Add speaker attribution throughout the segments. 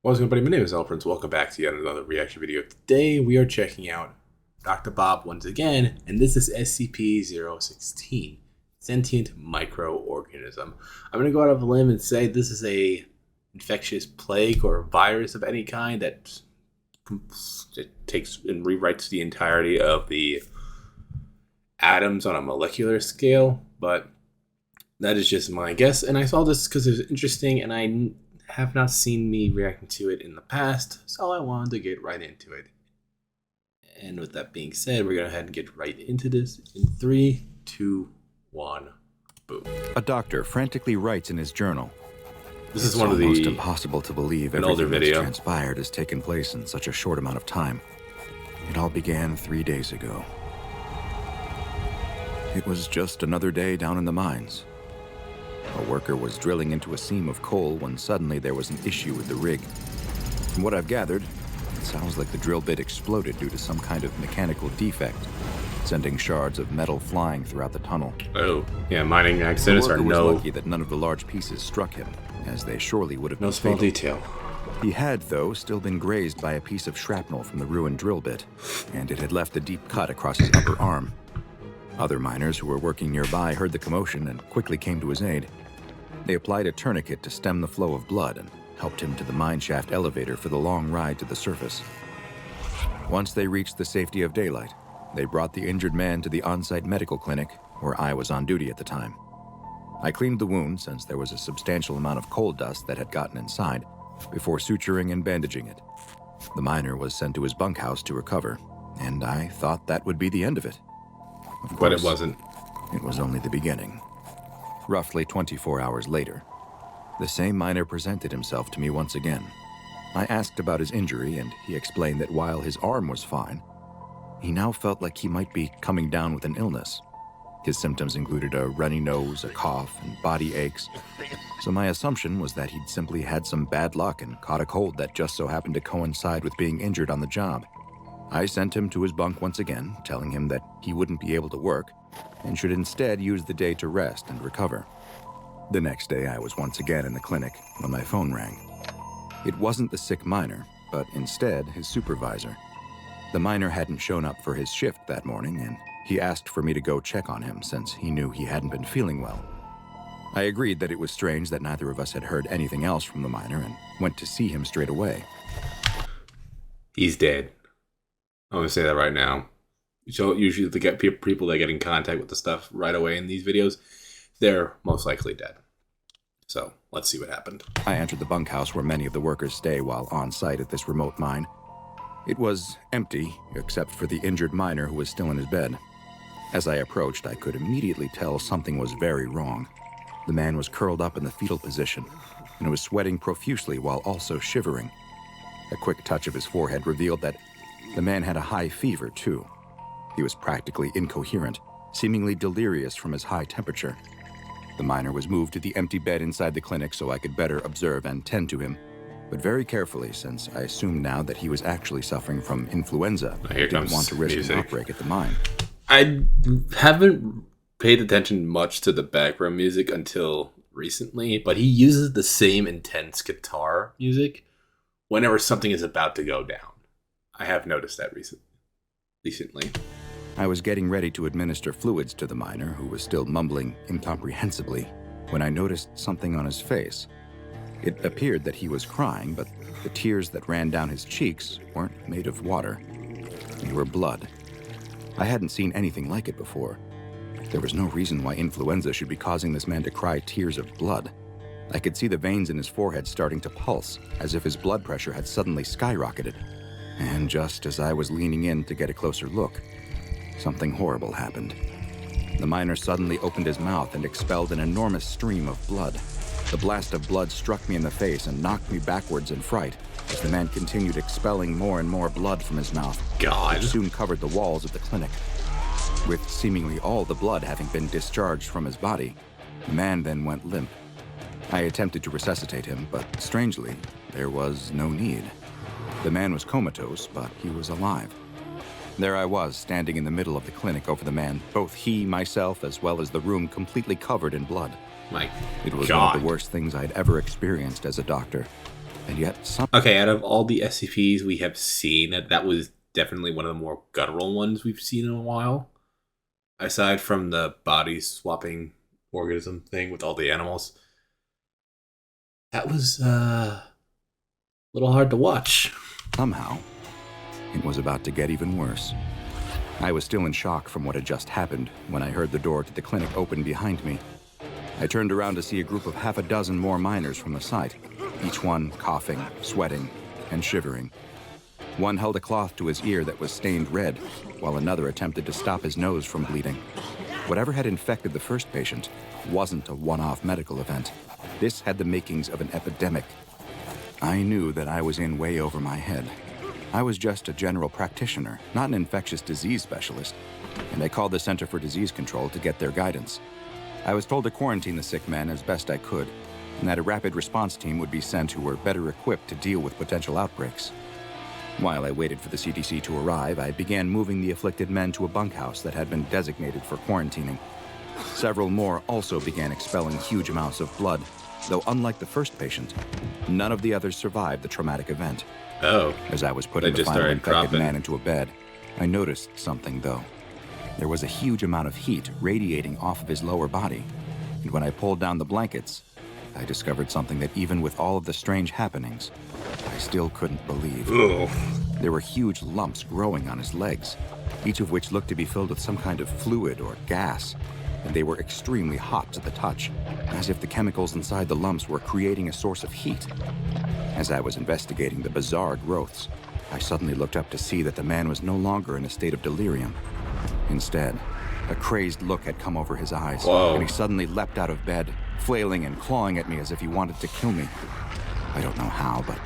Speaker 1: What's good, buddy? My name is ZealetPrince. Welcome back to yet another reaction video. Today we are checking out Dr. Bob once again, and this is SCP-016 Sentient Micro-Organism. I'm going to go out of a limb and say this is a infectious plague or virus of any kind that it takes and rewrites the entirety of the atoms on a molecular scale, but that is just my guess. And I saw this because it was interesting, and I have not seen me reacting to it in the past, so I wanted to get right into it. And with that being said, we're going to go ahead and get right into this in 3, 2, 1, boom.
Speaker 2: A doctor frantically writes in his journal.
Speaker 1: This is
Speaker 2: It's
Speaker 1: one of the
Speaker 2: almost impossible to believe
Speaker 1: an older
Speaker 2: everything that's
Speaker 1: video.
Speaker 2: transpired has taken place in such a short amount of time. It all began 3 days ago. It was just another day down in the mines. A worker was drilling into a seam of coal when suddenly there was an issue with the rig. From what I've gathered, it sounds like the drill bit exploded due to some kind of mechanical defect, sending shards of metal flying throughout the tunnel.
Speaker 1: Oh, yeah, mining
Speaker 2: The
Speaker 1: accidents are
Speaker 2: worker was
Speaker 1: no
Speaker 2: lucky that none of the large pieces struck him, as they surely would have been
Speaker 1: small
Speaker 2: fatal.
Speaker 1: detail.
Speaker 2: He had, though, still been grazed by a piece of shrapnel from the ruined drill bit, and it had left a deep cut across his upper arm. Other miners who were working nearby heard the commotion and quickly came to his aid. They applied a tourniquet to stem the flow of blood and helped him to the mine shaft elevator for the long ride to the surface. Once they reached the safety of daylight, they brought the injured man to the on-site medical clinic, where I was on duty at the time. I cleaned the wound since there was a substantial amount of coal dust that had gotten inside, before suturing and bandaging it. The miner was sent to his bunkhouse to recover, and I thought that would be the end of it. Of
Speaker 1: But it
Speaker 2: course,
Speaker 1: wasn't.
Speaker 2: it was only the beginning. Roughly 24 hours later, the same miner presented himself to me once again. I asked about his injury, and he explained that while his arm was fine, he now felt like he might be coming down with an illness. His symptoms included a runny nose, a cough, and body aches. So my assumption was that he'd simply had some bad luck and caught a cold that just so happened to coincide with being injured on the job. I sent him to his bunk once again, telling him that he wouldn't be able to work and should instead use the day to rest and recover. The next day, I was once again in the clinic when my phone rang. It wasn't the sick miner, but instead his supervisor. The miner hadn't shown up for his shift that morning, and he asked for me to go check on him since he knew he hadn't been feeling well. I agreed that it was strange that neither of us had heard anything else from the miner and went to see him straight away.
Speaker 1: He's dead. I'm going to say that right now. So usually to get people that get in contact with the stuff right away in these videos, they're most likely dead. So let's see what happened.
Speaker 2: I entered the bunkhouse where many of the workers stay while on site at this remote mine. It was empty, except for the injured miner who was still in his bed. As I approached, I could immediately tell something was very wrong. The man was curled up in the fetal position, and was sweating profusely while also shivering. A quick touch of his forehead revealed that the man had a high fever, too. He was practically incoherent, seemingly delirious from his high temperature. The miner was moved to the empty bed inside the clinic so I could better observe and tend to him, but very carefully since I assumed now that he was actually suffering from influenza.
Speaker 1: Here
Speaker 2: Didn't
Speaker 1: comes
Speaker 2: want to risk
Speaker 1: music.
Speaker 2: an outbreak at the mine.
Speaker 1: I haven't paid attention much to the background music until recently, but he uses the same intense guitar music whenever something is about to go down. I have noticed that recently.
Speaker 2: I was getting ready to administer fluids to the miner, who was still mumbling incomprehensibly, when I noticed something on his face. It appeared that he was crying, but the tears that ran down his cheeks weren't made of water. They were blood. I hadn't seen anything like it before. There was no reason why influenza should be causing this man to cry tears of blood. I could see the veins in his forehead starting to pulse, as if his blood pressure had suddenly skyrocketed. And just as I was leaning in to get a closer look, something horrible happened. The miner suddenly opened his mouth and expelled an enormous stream of blood. The blast of blood struck me in the face and knocked me backwards in fright as the man continued expelling more and more blood from his mouth.
Speaker 1: God.
Speaker 2: It soon covered the walls of the clinic. With seemingly all the blood having been discharged from his body, the man then went limp. I attempted to resuscitate him, but strangely, there was no need. The man was comatose, but he was alive. There I was, standing in the middle of the clinic over the man, both he, myself, as well as the room completely covered in blood.
Speaker 1: My
Speaker 2: It was one
Speaker 1: God.
Speaker 2: of the worst things I'd ever experienced as a doctor. and yet some...
Speaker 1: Okay, out of all the SCPs we have seen, that was definitely one of the more guttural ones we've seen in a while. Aside from the body swapping organism thing with all the animals. That was a little hard to watch.
Speaker 2: Somehow, it was about to get even worse. I was still in shock from what had just happened when I heard the door to the clinic open behind me. I turned around to see a group of half a dozen more miners from the site, each one coughing, sweating, and shivering. One held a cloth to his ear that was stained red, while another attempted to stop his nose from bleeding. Whatever had infected the first patient wasn't a one-off medical event. This had the makings of an epidemic. I knew that I was in way over my head. I was just a general practitioner, not an infectious disease specialist, and I called the Center for Disease Control to get their guidance. I was told to quarantine the sick men as best I could, and that a rapid response team would be sent who were better equipped to deal with potential outbreaks. While I waited for the CDC to arrive, I began moving the afflicted men to a bunkhouse that had been designated for quarantining. Several more also began expelling huge amounts of blood, though unlike the first patient, none of the others survived the traumatic event.
Speaker 1: Oh.
Speaker 2: As I was putting the final infected man into a bed, I noticed something, though. There was a huge amount of heat radiating off of his lower body, and when I pulled down the blankets, I discovered something that even with all of the strange happenings, I still couldn't believe.
Speaker 1: Ugh.
Speaker 2: There were huge lumps growing on his legs, each of which looked to be filled with some kind of fluid or gas, and they were extremely hot to the touch, as if the chemicals inside the lumps were creating a source of heat. As I was investigating the bizarre growths, I suddenly looked up to see that the man was no longer in a state of delirium. Instead, a crazed look had come over his eyes, and he suddenly leapt out of bed, flailing and clawing at me as if he wanted to kill me. I don't know how, but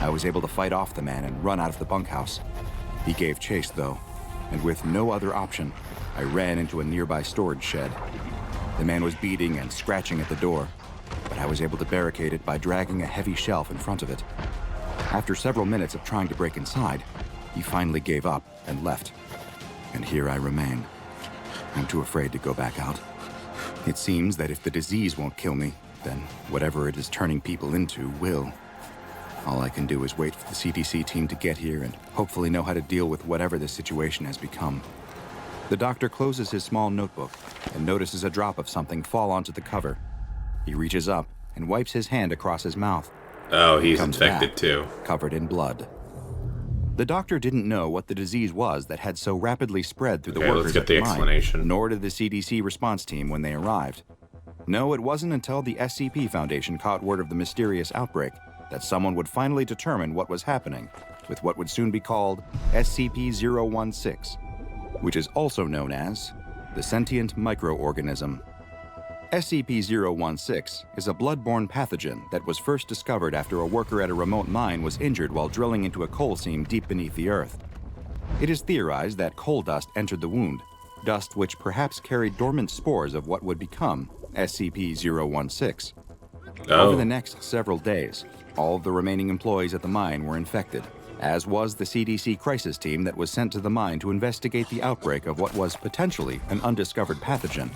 Speaker 2: I was able to fight off the man and run out of the bunkhouse. He gave chase, though, and with no other option, I ran into a nearby storage shed. The man was beating and scratching at the door, but I was able to barricade it by dragging a heavy shelf in front of it. After several minutes of trying to break inside, he finally gave up and left. And here I remain. I'm too afraid to go back out. It seems that if the disease won't kill me, then whatever it is turning people into will. All I can do is wait for the CDC team to get here and hopefully know how to deal with whatever the situation has become. The doctor closes his small notebook and notices a drop of something fall onto the cover. He reaches up and wipes his hand across his mouth.
Speaker 1: Oh, he's infected too.
Speaker 2: Covered in blood. The doctor didn't know what the disease was that had so rapidly spread through the workers at the mine, nor did the CDC response team when they arrived. No, it wasn't until the SCP Foundation caught word of the mysterious outbreak that someone would finally determine what was happening with what would soon be called SCP-016, which is also known as the Sentient Micro-Organism. SCP-016 is a blood-borne pathogen that was first discovered after a worker at a remote mine was injured while drilling into a coal seam deep beneath the earth. It is theorized that coal dust entered the wound, dust which perhaps carried dormant spores of what would become SCP-016. Over the next several days, all of the remaining employees at the mine were infected, as was the CDC crisis team that was sent to the mine to investigate the outbreak of what was potentially an undiscovered pathogen.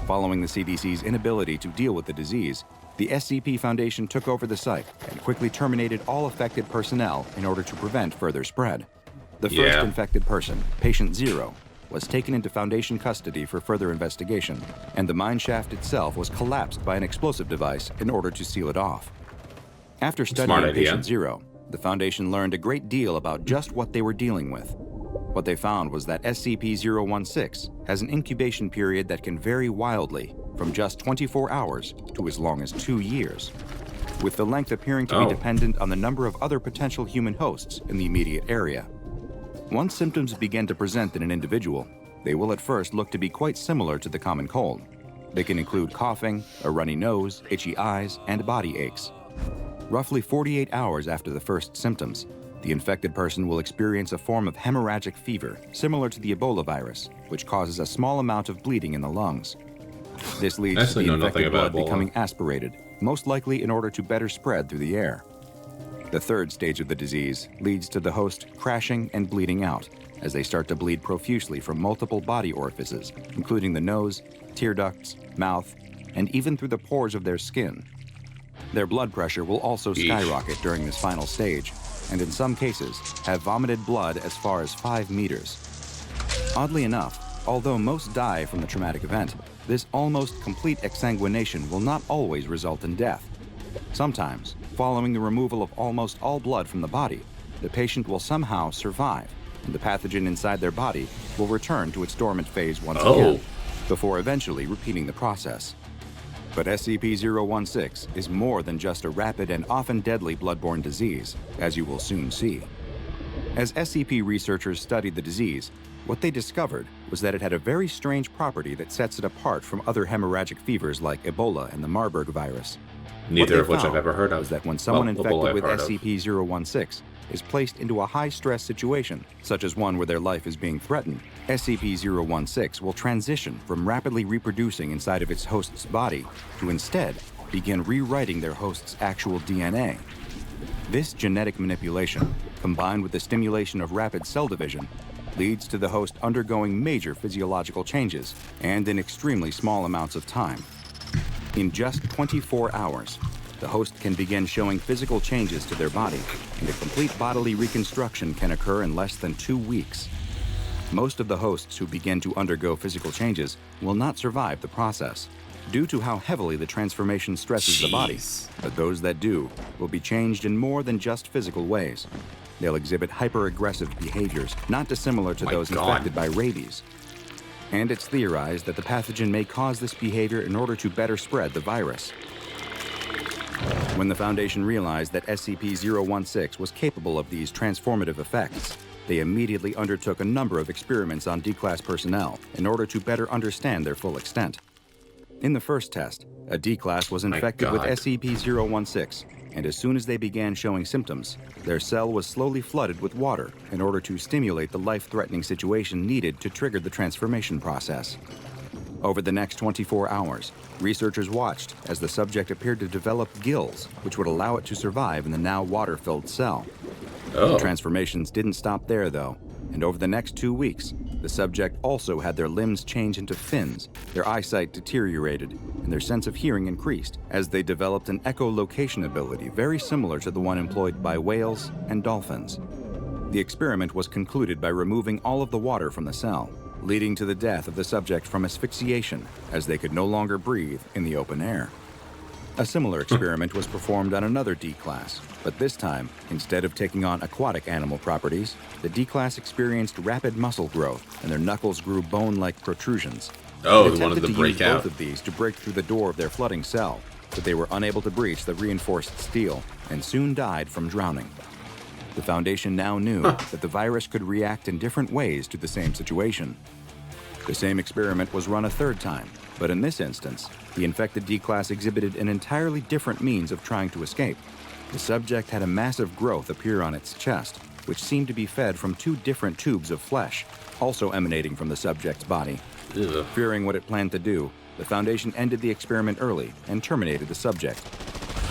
Speaker 2: Following the CDC's inability to deal with the disease, the SCP Foundation took over the site and quickly terminated all affected personnel in order to prevent further spread. The first infected person, Patient 0, was taken into Foundation custody for further investigation, and the mine shaft itself was collapsed by an explosive device in order to seal it off. After studying Patient 0, the Foundation learned a great deal about just what they were dealing with. What they found was that SCP-016 has an incubation period that can vary wildly from just 24 hours to as long as 2 years, with the length appearing to be dependent on the number of other potential human hosts in the immediate area. Once symptoms begin to present in an individual, they will at first look to be quite similar to the common cold. They can include coughing, a runny nose, itchy eyes, and body aches. Roughly 48 hours after the first symptoms, the infected person will experience a form of hemorrhagic fever, similar to the Ebola virus, which causes a small amount of bleeding in the lungs. This leads to the infected blood becoming aspirated, most likely in order to better spread through the air. The third stage of the disease leads to the host crashing and bleeding out, as they start to bleed profusely from multiple body orifices, including the nose, tear ducts, mouth, and even through the pores of their skin. Their blood pressure will also skyrocket during this final stage, and in some cases have vomited blood as far as 5 meters. Oddly enough, although most die from the traumatic event, this almost complete exsanguination will not always result in death. Sometimes, following the removal of almost all blood from the body, the patient will somehow survive, and the pathogen inside their body will return to its dormant phase once again, before eventually repeating the process. But SCP-016 is more than just a rapid and often deadly bloodborne disease, as you will soon see. As SCP researchers studied the disease, what they discovered was that it had a very strange property that sets it apart from other hemorrhagic fevers like Ebola and the Marburg virus.
Speaker 1: Neither of which I've ever heard of.
Speaker 2: Was that when someone infected with SCP-016 is placed into a high-stress situation, such as one where their life is being threatened, SCP-016 will transition from rapidly reproducing inside of its host's body to instead begin rewriting their host's actual DNA. This genetic manipulation, combined with the stimulation of rapid cell division, leads to the host undergoing major physiological changes and in extremely small amounts of time. In just 24 hours, the host can begin showing physical changes to their body, and a complete bodily reconstruction can occur in less than 2 weeks. Most of the hosts who begin to undergo physical changes will not survive the process, due to how heavily the transformation stresses the body, but those that do will be changed in more than just physical ways. They'll exhibit hyper-aggressive behaviors, not dissimilar to those infected by rabies. And it's theorized that the pathogen may cause this behavior in order to better spread the virus. When the Foundation realized that SCP-016 was capable of these transformative effects, they immediately undertook a number of experiments on D-Class personnel in order to better understand their full extent. In the first test, a D-Class was infected with SCP-016, and as soon as they began showing symptoms, their cell was slowly flooded with water in order to stimulate the life-threatening situation needed to trigger the transformation process. Over the next 24 hours, researchers watched as the subject appeared to develop gills, which would allow it to survive in the now water-filled cell. The transformations didn't stop there, though, and over the next 2 weeks, the subject also had their limbs change into fins, their eyesight deteriorated, and their sense of hearing increased as they developed an echolocation ability very similar to the one employed by whales and dolphins. The experiment was concluded by removing all of the water from the cell, leading to the death of the subject from asphyxiation, as they could no longer breathe in the open air. A similar experiment was performed on another D-Class, but this time, instead of taking on aquatic animal properties, the D-Class experienced rapid muscle growth, and their knuckles grew bone-like protrusions. They wanted to break out. Both of these to break through the door of their flooding cell, but they were unable to breach the reinforced steel, and soon died from drowning. The Foundation now knew that the virus could react in different ways to the same situation. The same experiment was run a third time, but in this instance, the infected D-Class exhibited an entirely different means of trying to escape. The subject had a massive growth appear on its chest, which seemed to be fed from 2 different tubes of flesh, also emanating from the subject's body. Fearing what it planned to do, the Foundation ended the experiment early and terminated the subject.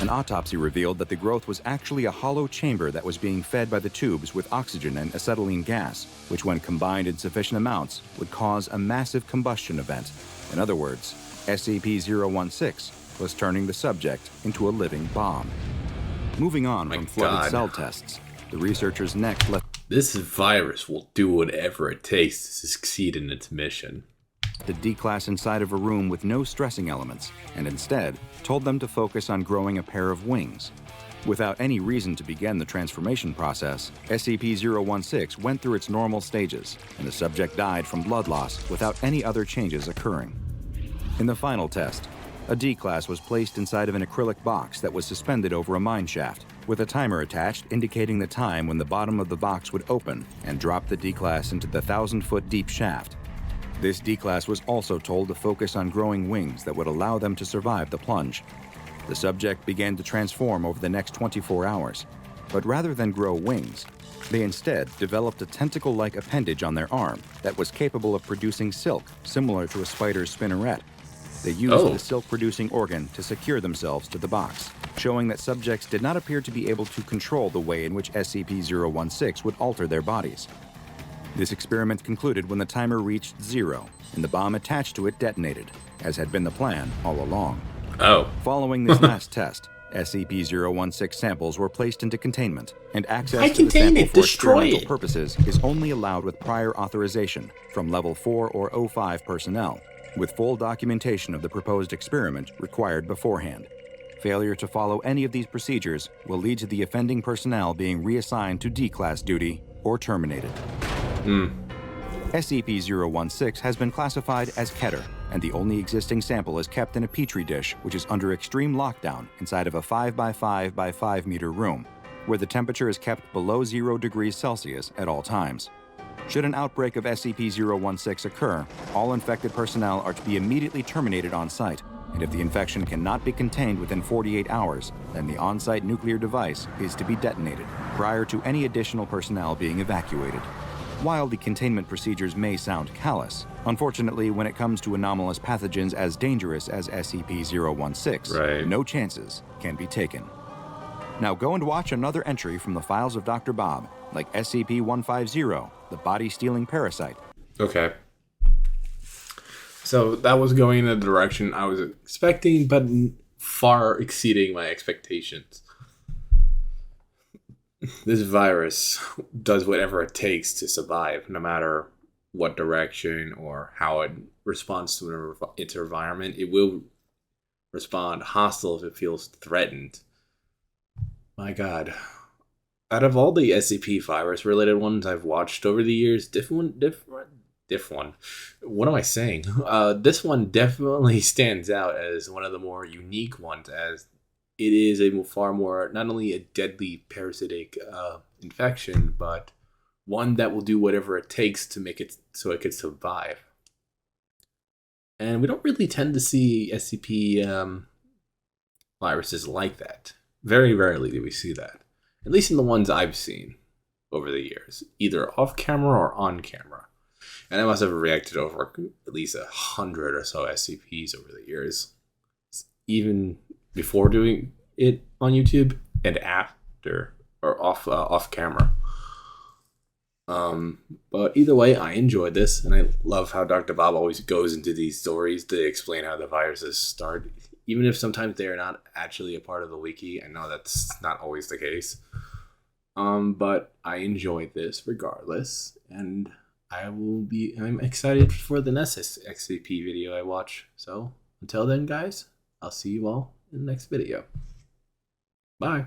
Speaker 2: An autopsy revealed that the growth was actually a hollow chamber that was being fed by the tubes with oxygen and acetylene gas, which when combined in sufficient amounts would cause a massive combustion event. In other words, SCP-016 was turning the subject into a living bomb. Moving on from flooded cell tests, the researchers next left
Speaker 1: this virus will do whatever it takes to succeed in its mission.
Speaker 2: The D-Class inside of a room with no stressing elements, and instead told them to focus on growing a pair of wings. Without any reason to begin the transformation process, SCP-016 went through its normal stages, and the subject died from blood loss without any other changes occurring. In the final test, a D-Class was placed inside of an acrylic box that was suspended over a mine shaft, with a timer attached indicating the time when the bottom of the box would open and drop the D-Class into the 1,000-foot deep shaft. This D-Class was also told to focus on growing wings that would allow them to survive the plunge. The subject began to transform over the next 24 hours, but rather than grow wings, they instead developed a tentacle-like appendage on their arm that was capable of producing silk, similar to a spider's spinneret. They used the silk-producing organ to secure themselves to the box, showing that subjects did not appear to be able to control the way in which SCP-016 would alter their bodies. This experiment concluded when the timer reached 0, and the bomb attached to it detonated, as had been the plan all along. Following this last test, SCP-016 samples were placed into containment, and
Speaker 1: I
Speaker 2: access to the
Speaker 1: contain
Speaker 2: sample
Speaker 1: it.
Speaker 2: for
Speaker 1: Destroy
Speaker 2: experimental
Speaker 1: it.
Speaker 2: purposes is only allowed with prior authorization from Level 4 or O5 personnel, with full documentation of the proposed experiment required beforehand. Failure to follow any of these procedures will lead to the offending personnel being reassigned to D-Class duty or terminated. SCP-016 has been classified as Keter, and the only existing sample is kept in a petri dish, which is under extreme lockdown inside of a 5 by 5 by 5 meter room, where the temperature is kept below 0 degrees Celsius at all times. Should an outbreak of SCP-016 occur, all infected personnel are to be immediately terminated on site, and if the infection cannot be contained within 48 hours, then the on-site nuclear device is to be detonated prior to any additional personnel being evacuated. While the containment procedures may sound callous, unfortunately, when it comes to anomalous pathogens as dangerous as SCP-016, no chances can be taken. Now go and watch another entry from the files of Dr. Bob, like SCP-150, the body-stealing parasite.
Speaker 1: Okay. So that was going in the direction I was expecting, but far exceeding my expectations. This virus does whatever it takes to survive, no matter what direction or how it responds to its environment. It will respond hostile if it feels threatened. My God. Out of all the SCP virus-related ones I've watched over the years, what am I saying? This one definitely stands out as one of the more unique ones, as it is a far more, not only a deadly parasitic infection, but one that will do whatever it takes to make it so it can survive. And we don't really tend to see SCP viruses like that. Very rarely do we see that. At least in the ones I've seen over the years, either off camera or on camera. And I must have reacted over at least 100 or so SCPs over the years, even before doing it on YouTube and after, or off camera. But either way, I enjoyed this, and I love how Dr. Bob always goes into these stories to explain how the viruses start, even if sometimes they are not actually a part of the wiki. I know that's not always the case. But I enjoyed this regardless, and I'm excited for the next XCP video I watch. So until then, guys, I'll see you all in the next video. Bye.